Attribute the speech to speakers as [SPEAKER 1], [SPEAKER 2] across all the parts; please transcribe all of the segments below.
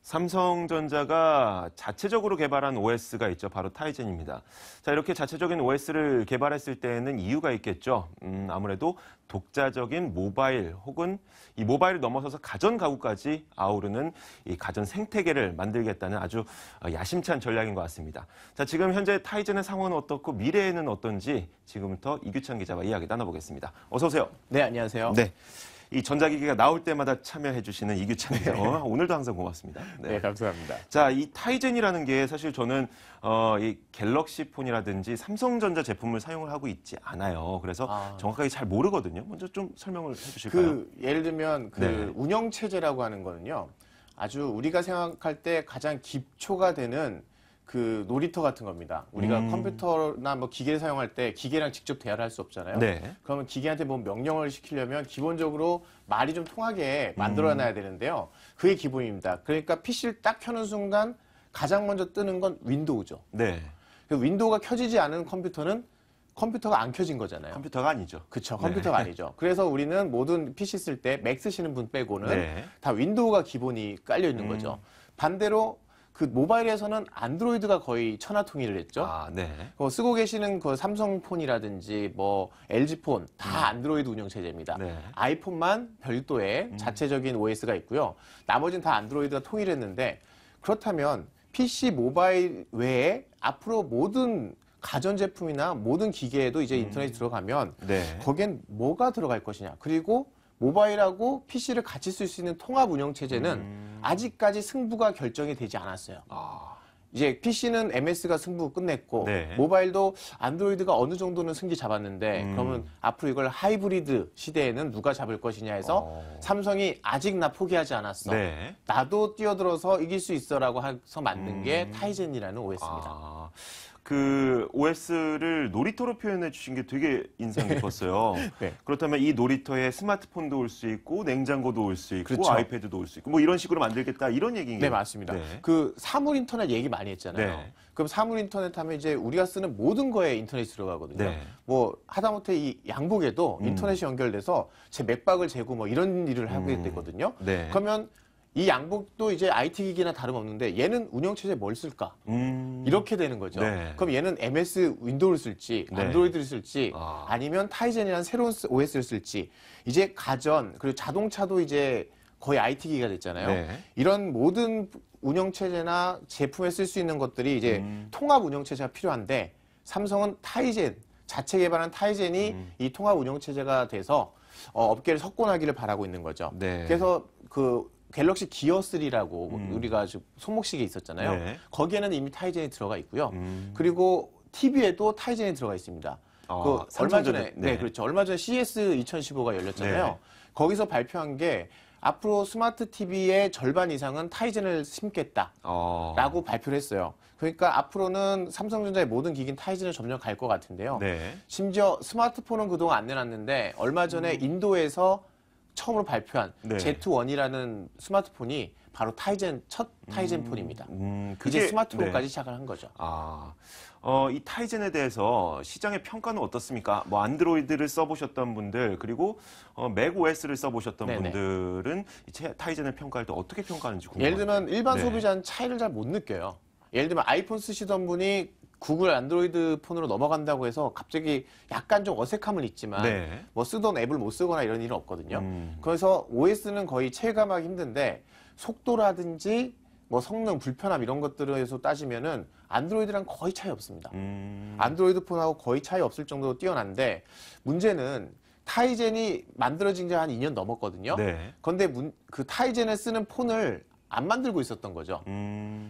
[SPEAKER 1] 삼성전자가 자체적으로 개발한 OS가 있죠. 바로 타이젠입니다. 자, 이렇게 자체적인 OS를 개발했을 때에는 이유가 있겠죠. 아무래도 독자적인 모바일 혹은 이 모바일을 넘어서서 가전 가구까지 아우르는 이 가전 생태계를 만들겠다는 아주 야심찬 전략인 것 같습니다. 자, 지금 현재 타이젠의 상황은 어떻고 미래에는 어떤지 지금부터 이규찬 기자와 이야기 나눠보겠습니다. 어서 오세요.
[SPEAKER 2] 네, 안녕하세요.
[SPEAKER 1] 네. 이 전자기기가 나올 때마다 참여해 주시는 이규찬 기자. 오늘도 항상 고맙습니다.
[SPEAKER 2] 네, 감사합니다.
[SPEAKER 1] 자, 이 타이젠이라는 게 사실 저는 이 갤럭시 폰이라든지 삼성전자 제품을 사용을 하고 있지 않아요. 그래서 정확하게 잘 모르거든요. 먼저 좀 설명을 해 주실까요?
[SPEAKER 2] 예를 들면
[SPEAKER 1] 네.
[SPEAKER 2] 운영 체제라고 하는 거는요. 아주 우리가 생각할 때 가장 기초가 되는 그 놀이터 같은 겁니다. 우리가 컴퓨터나 뭐 기계를 사용할 때 기계랑 직접 대화를 할 수 없잖아요.
[SPEAKER 1] 네.
[SPEAKER 2] 그러면 기계한테 뭐 명령을 시키려면 기본적으로 말이 좀 통하게 만들어놔야 되는데요. 그게 기본입니다. 그러니까 PC를 딱 켜는 순간 가장 먼저 뜨는 건 윈도우죠.
[SPEAKER 1] 네.
[SPEAKER 2] 윈도우가 켜지지 않은 컴퓨터는 컴퓨터가 안 켜진 거잖아요.
[SPEAKER 1] 컴퓨터가 아니죠.
[SPEAKER 2] 그렇죠. 컴퓨터가 아니죠. 그래서 우리는 모든 PC 쓸 때 맥 쓰시는 분 빼고는
[SPEAKER 1] 네.
[SPEAKER 2] 다 윈도우가 기본이 깔려 있는 거죠. 반대로 그 모바일에서는 안드로이드가 거의 천하통일을 했죠.
[SPEAKER 1] 네.
[SPEAKER 2] 쓰고 계시는 그 삼성폰이라든지 뭐 LG폰 다 안드로이드 운영 체제입니다.
[SPEAKER 1] 네.
[SPEAKER 2] 아이폰만 별도의 자체적인 OS가 있고요. 나머지는 다 안드로이드가 통일했는데 그렇다면 PC 모바일 외에 앞으로 모든 가전제품이나 모든 기계에도 이제 인터넷이 들어가면
[SPEAKER 1] 네.
[SPEAKER 2] 거기엔 뭐가 들어갈 것이냐. 그리고 모바일하고 PC를 같이 쓸 수 있는 통합 운영 체제는 아직까지 승부가 결정이 되지 않았어요. 이제 PC는 MS가 승부 끝냈고
[SPEAKER 1] 네.
[SPEAKER 2] 모바일도 안드로이드가 어느 정도는 승기 잡았는데 그러면 앞으로 이걸 하이브리드 시대에는 누가 잡을 것이냐 해서 삼성이 아직 나 포기하지 않았어.
[SPEAKER 1] 네.
[SPEAKER 2] 나도 뛰어들어서 이길 수 있어라고 해서 만든 게 타이젠이라는 OS입니다.
[SPEAKER 1] 그 OS를 놀이터로 표현해 주신 게 되게 인상 깊었어요.
[SPEAKER 2] 네.
[SPEAKER 1] 그렇다면 이 놀이터에 스마트폰도 올 수 있고 냉장고도 올 수 있고
[SPEAKER 2] 그렇죠.
[SPEAKER 1] 아이패드도 올 수 있고 뭐 이런 식으로 만들겠다 이런 얘기인가요?
[SPEAKER 2] 네, 맞습니다.
[SPEAKER 1] 네.
[SPEAKER 2] 그 사물 인터넷 얘기 많이 했잖아요.
[SPEAKER 1] 네.
[SPEAKER 2] 그럼 사물 인터넷 하면 이제 우리가 쓰는 모든 거에 인터넷이 들어가거든요.
[SPEAKER 1] 네.
[SPEAKER 2] 뭐 하다못해 이 양복에도 인터넷이 연결돼서 제 맥박을 재고 뭐 이런 일을 하게 되거든요.
[SPEAKER 1] 네.
[SPEAKER 2] 그러면 이 양복도 이제 IT 기기나 다름없는데 얘는 운영체제 뭘 쓸까? 이렇게 되는 거죠.
[SPEAKER 1] 네.
[SPEAKER 2] 그럼 얘는 MS 윈도우를 쓸지
[SPEAKER 1] 네.
[SPEAKER 2] 안드로이드를 쓸지 아니면 타이젠이라는 새로운 OS를 쓸지 이제 가전 그리고 자동차도 이제 거의 IT 기기가 됐잖아요.
[SPEAKER 1] 네.
[SPEAKER 2] 이런 모든 운영체제나 제품에 쓸 수 있는 것들이 이제 통합 운영체제가 필요한데 삼성은 타이젠 자체 개발한 타이젠이 이 통합 운영체제가 돼서 업계를 석권하기를 바라고 있는 거죠.
[SPEAKER 1] 네.
[SPEAKER 2] 그래서 그 갤럭시 기어 3라고 우리가 손목시계 있었잖아요.
[SPEAKER 1] 네.
[SPEAKER 2] 거기에는 이미 타이젠이 들어가 있고요. 그리고 TV에도 타이젠이 들어가 있습니다. 얼마 전에 네, 그렇죠. 얼마 전에 CES 2015가 열렸잖아요.
[SPEAKER 1] 네.
[SPEAKER 2] 거기서 발표한 게 앞으로 스마트 TV의 절반 이상은 타이젠을 심겠다라고 발표를 했어요. 그러니까 앞으로는 삼성전자의 모든 기기는 타이젠을 점점 갈 것 같은데요.
[SPEAKER 1] 네.
[SPEAKER 2] 심지어 스마트폰은 그동안 안 내놨는데 얼마 전에 인도에서 처음으로 발표한
[SPEAKER 1] 네.
[SPEAKER 2] Z1이라는 스마트폰이 바로 첫 타이젠 폰입니다. 이제 스마트폰까지 시작을 한 거죠.
[SPEAKER 1] 이 타이젠에 대해서 시장의 평가는 어떻습니까? 뭐 안드로이드를 써보셨던 분들 그리고 맥 OS를 써보셨던
[SPEAKER 2] 네네.
[SPEAKER 1] 분들은 이 타이젠을 평가할 때 어떻게 평가하는지 궁금합니다.
[SPEAKER 2] 예를 들면 일반
[SPEAKER 1] 네.
[SPEAKER 2] 소비자는 차이를 잘 못 느껴요. 예를 들면 아이폰 쓰시던 분이 구글 안드로이드 폰으로 넘어간다고 해서 갑자기 약간 좀 어색함은 있지만
[SPEAKER 1] 네.
[SPEAKER 2] 뭐 쓰던 앱을 못 쓰거나 이런 일은 없거든요. 그래서 OS는 거의 체감하기 힘든데 속도라든지 뭐 성능, 불편함 이런 것들에서 따지면은 안드로이드랑 거의 차이 없습니다. 안드로이드 폰하고 거의 차이 없을 정도로 뛰어난데 문제는 타이젠이 만들어진 지 한 2년 넘었거든요.
[SPEAKER 1] 네.
[SPEAKER 2] 그런데 그 타이젠을 쓰는 폰을 안 만들고 있었던 거죠.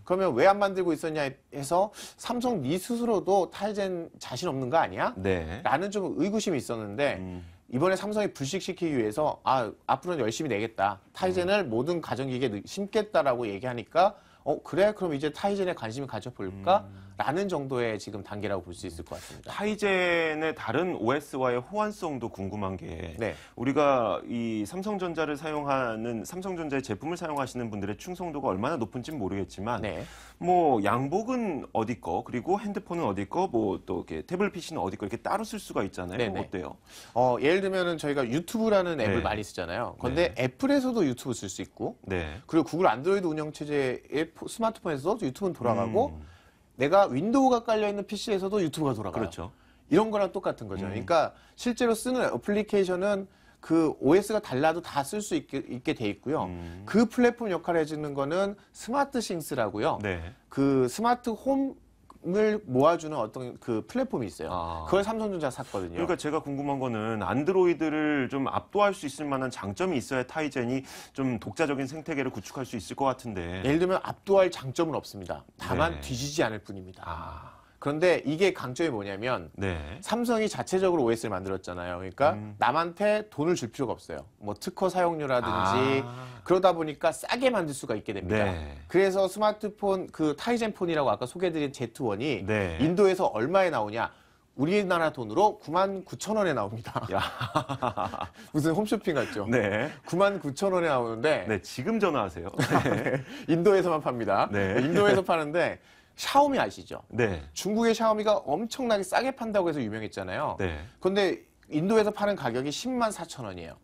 [SPEAKER 2] 그러면 왜 안 만들고 있었냐 해서 삼성 니 스스로도 타이젠 자신 없는 거 아니야?
[SPEAKER 1] 네.
[SPEAKER 2] 라는 좀 의구심이 있었는데 이번에 삼성이 불식시키기 위해서 앞으로는 열심히 내겠다. 타이젠을 모든 가전기기에 심겠다라고 얘기하니까 그래? 그럼 이제 타이젠에 관심을 가져볼까? 라는 정도의 지금 단계라고 볼 수 있을 것 같습니다.
[SPEAKER 1] 타이젠의 다른 OS와의 호환성도 궁금한 게
[SPEAKER 2] 네.
[SPEAKER 1] 우리가 이 삼성전자를 사용하는 삼성전자의 제품을 사용하시는 분들의 충성도가 얼마나 높은지는 모르겠지만
[SPEAKER 2] 네.
[SPEAKER 1] 뭐 양복은 어디 거 그리고 핸드폰은 어디 거 뭐 또 이렇게 태블릿 PC는 어디 거 이렇게 따로 쓸 수가 있잖아요.
[SPEAKER 2] 네네.
[SPEAKER 1] 어때요?
[SPEAKER 2] 예를 들면은 저희가 유튜브라는 앱을
[SPEAKER 1] 네.
[SPEAKER 2] 많이 쓰잖아요. 근데 애플에서도 유튜브 쓸 수 있고
[SPEAKER 1] 네.
[SPEAKER 2] 그리고 구글 안드로이드 운영체제의 스마트폰에서도 유튜브는 돌아가고 내가 윈도우가 깔려있는 PC에서도 유튜브가 돌아가요.
[SPEAKER 1] 그렇죠.
[SPEAKER 2] 이런 거랑 똑같은 거죠. 그러니까 실제로 쓰는 애플리케이션은 그 OS가 달라도 다 쓸 수 있게 돼 있고요. 그 플랫폼 역할을 해주는 거는 스마트싱스라고요.
[SPEAKER 1] 네.
[SPEAKER 2] 그 스마트 홈을 모아주는 어떤 그 플랫폼이 있어요.
[SPEAKER 1] 아.
[SPEAKER 2] 그걸 삼성전자가 샀거든요.
[SPEAKER 1] 그러니까 제가 궁금한 거는 안드로이드를 좀 압도할 수 있을 만한 장점이 있어야 타이젠이 좀 독자적인 생태계를 구축할 수 있을 것 같은데.
[SPEAKER 2] 예를 들면 압도할 장점은 없습니다. 다만
[SPEAKER 1] 네.
[SPEAKER 2] 뒤지지 않을 뿐입니다.
[SPEAKER 1] 아,
[SPEAKER 2] 그런데 이게 강점이 뭐냐면
[SPEAKER 1] 네.
[SPEAKER 2] 삼성이 자체적으로 OS를 만들었잖아요. 그러니까 남한테 돈을 줄 필요가 없어요. 뭐 특허 사용료라든지 그러다 보니까 싸게 만들 수가 있게 됩니다.
[SPEAKER 1] 네.
[SPEAKER 2] 그래서 스마트폰 그 타이젠 폰이라고 아까 소개해드린 Z1이
[SPEAKER 1] 네.
[SPEAKER 2] 인도에서 얼마에 나오냐? 우리나라 돈으로 99,000원에 나옵니다. 무슨 홈쇼핑 같죠?
[SPEAKER 1] 네.
[SPEAKER 2] 99,000원에 나오는데
[SPEAKER 1] 네, 지금 전화하세요. 네.
[SPEAKER 2] 인도에서만 팝니다.
[SPEAKER 1] 네.
[SPEAKER 2] 인도에서 파는데 샤오미 아시죠?
[SPEAKER 1] 네.
[SPEAKER 2] 중국의 샤오미가 엄청나게 싸게 판다고 해서 유명했잖아요.
[SPEAKER 1] 네.
[SPEAKER 2] 근데 인도에서 파는 가격이 104,000원이에요.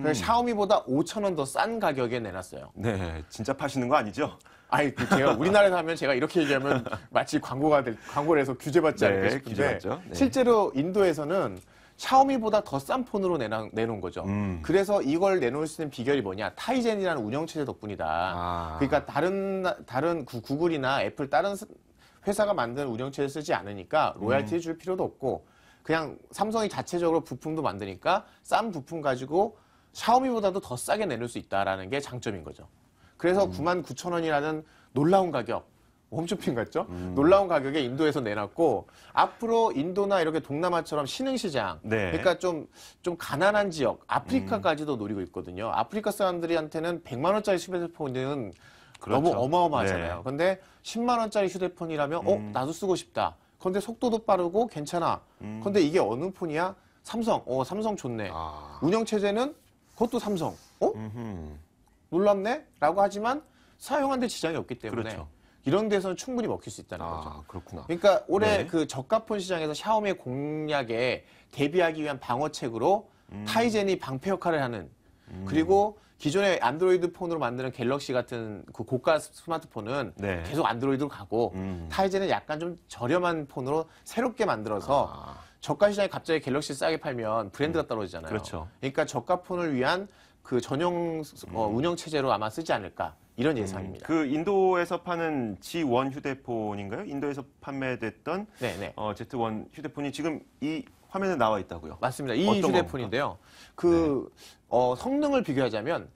[SPEAKER 2] 그래서 샤오미보다 5,000원 더 싼 가격에 내놨어요.
[SPEAKER 1] 네, 진짜 파시는 거 아니죠?
[SPEAKER 2] 아니, 제가 우리나라에서 하면 제가 이렇게 얘기하면 마치 광고를 해서 규제받지
[SPEAKER 1] 네,
[SPEAKER 2] 않을까 싶은데
[SPEAKER 1] 규제받죠. 네.
[SPEAKER 2] 실제로 인도에서는 샤오미보다 더 싼 폰으로 내놓은 거죠. 그래서 이걸 내놓을 수 있는 비결이 뭐냐? 타이젠이라는 운영체제 덕분이다.
[SPEAKER 1] 아.
[SPEAKER 2] 그러니까 다른 구글이나 애플 다른 회사가 만든 운영체제 쓰지 않으니까 로얄티 줄 필요도 없고 그냥 삼성이 자체적으로 부품도 만드니까 싼 부품 가지고 샤오미보다도 더 싸게 내놓을 수 있다라는 게 장점인 거죠. 그래서 99,000원이라는 놀라운 가격, 홈쇼핑 같죠? 놀라운 가격에 인도에서 내놨고 앞으로 인도나 이렇게 동남아처럼 신흥시장,
[SPEAKER 1] 네.
[SPEAKER 2] 그러니까 좀 가난한 지역, 아프리카까지도 노리고 있거든요. 아프리카 사람들한테는 100만 원짜리 휴대폰은
[SPEAKER 1] 그렇죠.
[SPEAKER 2] 너무 어마어마하잖아요.
[SPEAKER 1] 네.
[SPEAKER 2] 근데 10만 원짜리 휴대폰이라면 나도 쓰고 싶다. 근데 속도도 빠르고 괜찮아. 근데 이게 어느 폰이야? 삼성. 삼성 좋네.
[SPEAKER 1] 아.
[SPEAKER 2] 운영체제는 그것도 삼성. 놀랍네? 라고 하지만 사용하는데 지장이 없기 때문에
[SPEAKER 1] 그렇죠.
[SPEAKER 2] 이런 데서는 충분히 먹힐 수 있다는 거죠.
[SPEAKER 1] 아, 그렇구나.
[SPEAKER 2] 그러니까 올해
[SPEAKER 1] 네.
[SPEAKER 2] 그 저가폰 시장에서 샤오미의 공략에 대비하기 위한 방어책으로 타이젠이 방패 역할을 하는 그리고 기존의 안드로이드 폰으로 만드는 갤럭시 같은 그 고가 스마트폰은
[SPEAKER 1] 네.
[SPEAKER 2] 계속 안드로이드로 가고 타이젠은 약간 좀 저렴한 폰으로 새롭게 만들어서 저가 시장에 갑자기 갤럭시 싸게 팔면 브랜드가 떨어지잖아요.
[SPEAKER 1] 그렇죠.
[SPEAKER 2] 그러니까 저가 폰을 위한 그 전용 운영 체제로 아마 쓰지 않을까 이런 예상입니다.
[SPEAKER 1] 그 인도에서 파는 G1 휴대폰인가요? 인도에서 판매됐던
[SPEAKER 2] 네네.
[SPEAKER 1] Z1 휴대폰이 지금 이 화면에 나와 있다고요.
[SPEAKER 2] 맞습니다. 이
[SPEAKER 1] 어떤
[SPEAKER 2] 휴대폰인데요. 성능을 비교하자면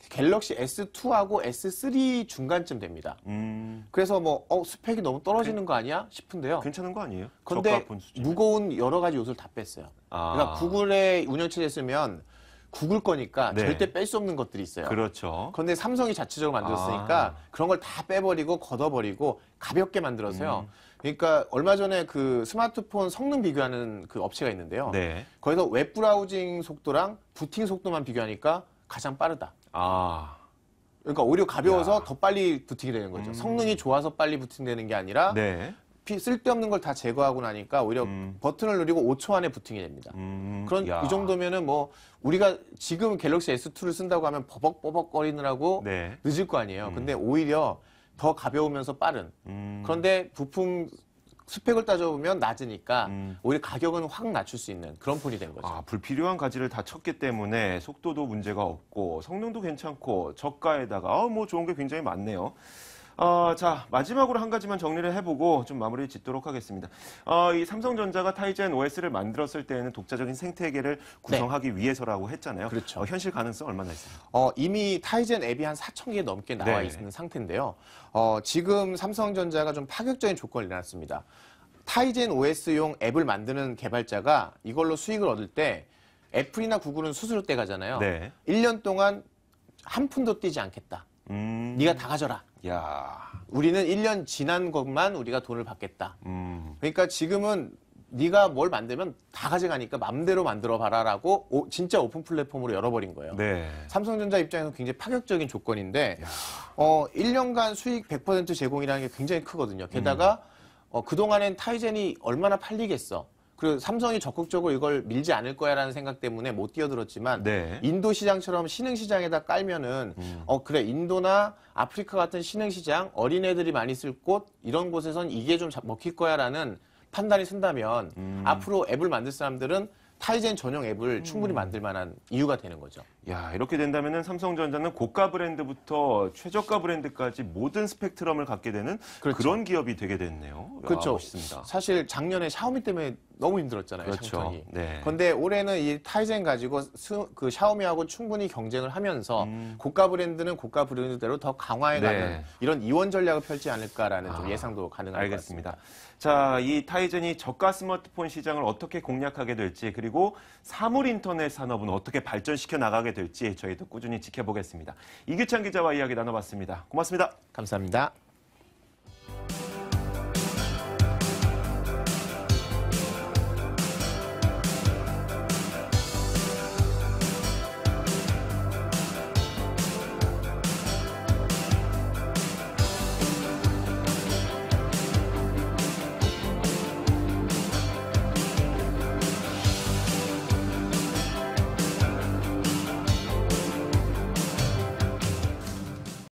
[SPEAKER 2] 갤럭시 S2하고 S3 중간쯤 됩니다. 그래서 스펙이 너무 떨어지는 거 아니야 싶은데요.
[SPEAKER 1] 괜찮은 거 아니에요?
[SPEAKER 2] 근데
[SPEAKER 1] 저가폰 수준.
[SPEAKER 2] 무거운 여러 가지 요소를 다 뺐어요.
[SPEAKER 1] 아.
[SPEAKER 2] 그러니까 구글의 운영체제 쓰면 구글 거니까
[SPEAKER 1] 네.
[SPEAKER 2] 절대 뺄 수 없는 것들이 있어요.
[SPEAKER 1] 그렇죠.
[SPEAKER 2] 그런데 삼성이 자체적으로 만들었으니까 그런 걸 다 빼버리고 걷어버리고 가볍게 만들어서요. 그러니까 얼마 전에 그 스마트폰 성능 비교하는 그 업체가 있는데요.
[SPEAKER 1] 네.
[SPEAKER 2] 거기서 웹 브라우징 속도랑 부팅 속도만 비교하니까 가장 빠르다.
[SPEAKER 1] 아.
[SPEAKER 2] 그러니까 오히려 가벼워서 더 빨리 부팅이 되는 거죠. 성능이 좋아서 빨리 부팅되는 게 아니라
[SPEAKER 1] 네.
[SPEAKER 2] 쓸데없는 걸 다 제거하고 나니까 오히려 버튼을 누르고 5초 안에 부팅이 됩니다.
[SPEAKER 1] 야.
[SPEAKER 2] 이 정도면은 우리가 지금 갤럭시 S2를 쓴다고 하면 버벅버벅거리느라고
[SPEAKER 1] 네.
[SPEAKER 2] 늦을 거 아니에요. 근데 오히려 더 가벼우면서 빠른. 그런데 부품 스펙을 따져보면 낮으니까 오히려 가격은 확 낮출 수 있는 그런 폰이 된 거죠.
[SPEAKER 1] 아, 불필요한 가지를 다 쳤기 때문에 속도도 문제가 없고 성능도 괜찮고 저가에다가 좋은 게 굉장히 많네요. 자, 마지막으로 한 가지만 정리를 해보고 좀 마무리 짓도록 하겠습니다. 이 삼성전자가 타이젠 OS를 만들었을 때에는 독자적인 생태계를 구성하기 위해서라고 했잖아요.
[SPEAKER 2] 그렇죠.
[SPEAKER 1] 현실 가능성 얼마나 있어요?
[SPEAKER 2] 이미 타이젠 앱이 한 4,000개 넘게 나와
[SPEAKER 1] 네.
[SPEAKER 2] 있는 상태인데요. 지금 삼성전자가 좀 파격적인 조건을 내놨습니다. 타이젠 OS용 앱을 만드는 개발자가 이걸로 수익을 얻을 때 애플이나 구글은 수수료 떼가잖아요.
[SPEAKER 1] 네.
[SPEAKER 2] 1년 동안 한 푼도 떼지 않겠다. 네가 다 가져라.
[SPEAKER 1] 야,
[SPEAKER 2] 우리는 1년 지난 것만 우리가 돈을 받겠다. 그러니까 지금은 네가 뭘 만들면 다 가져가니까 맘대로 만들어 봐라라고 진짜 오픈 플랫폼으로 열어버린 거예요.
[SPEAKER 1] 네.
[SPEAKER 2] 삼성전자 입장에서 굉장히 파격적인 조건인데 1년간 수익 100% 제공이라는 게 굉장히 크거든요. 게다가 그동안엔 타이젠이 얼마나 팔리겠어. 그리고 삼성이 적극적으로 이걸 밀지 않을 거야라는 생각 때문에 못 뛰어들었지만
[SPEAKER 1] 네.
[SPEAKER 2] 인도 시장처럼 신흥 시장에다 깔면은 그래 인도나 아프리카 같은 신흥 시장 어린애들이 많이 쓸 곳 이런 곳에선 이게 좀 먹힐 거야라는 판단이 쓴다면 앞으로 앱을 만들 사람들은 타이젠 전용 앱을 충분히 만들 만한 이유가 되는 거죠.
[SPEAKER 1] 야, 이렇게 된다면은 삼성전자는 고가 브랜드부터 최저가 브랜드까지 모든 스펙트럼을 갖게 되는
[SPEAKER 2] 그렇죠.
[SPEAKER 1] 그런 기업이 되게 됐네요. 야,
[SPEAKER 2] 그렇죠.
[SPEAKER 1] 멋있습니다.
[SPEAKER 2] 사실 작년에 샤오미 때문에 너무 힘들었잖아요.
[SPEAKER 1] 그렇죠.
[SPEAKER 2] 창천이.
[SPEAKER 1] 네.
[SPEAKER 2] 그런데 올해는 이 타이젠 가지고 그 샤오미하고 충분히 경쟁을 하면서 고가 브랜드는 고가 브랜드대로 더 강화해가는
[SPEAKER 1] 네.
[SPEAKER 2] 이런 이원 전략을 펼지 않을까라는 좀 예상도 가능할
[SPEAKER 1] 알겠습니다.
[SPEAKER 2] 것 같습니다.
[SPEAKER 1] 자, 이 타이젠이 저가 스마트폰 시장을 어떻게 공략하게 될지 그리고 사물 인터넷 산업은 어떻게 발전시켜 나가게 될지 저희도 꾸준히 지켜보겠습니다. 이규찬 기자와 이야기 나눠봤습니다. 고맙습니다.
[SPEAKER 2] 감사합니다.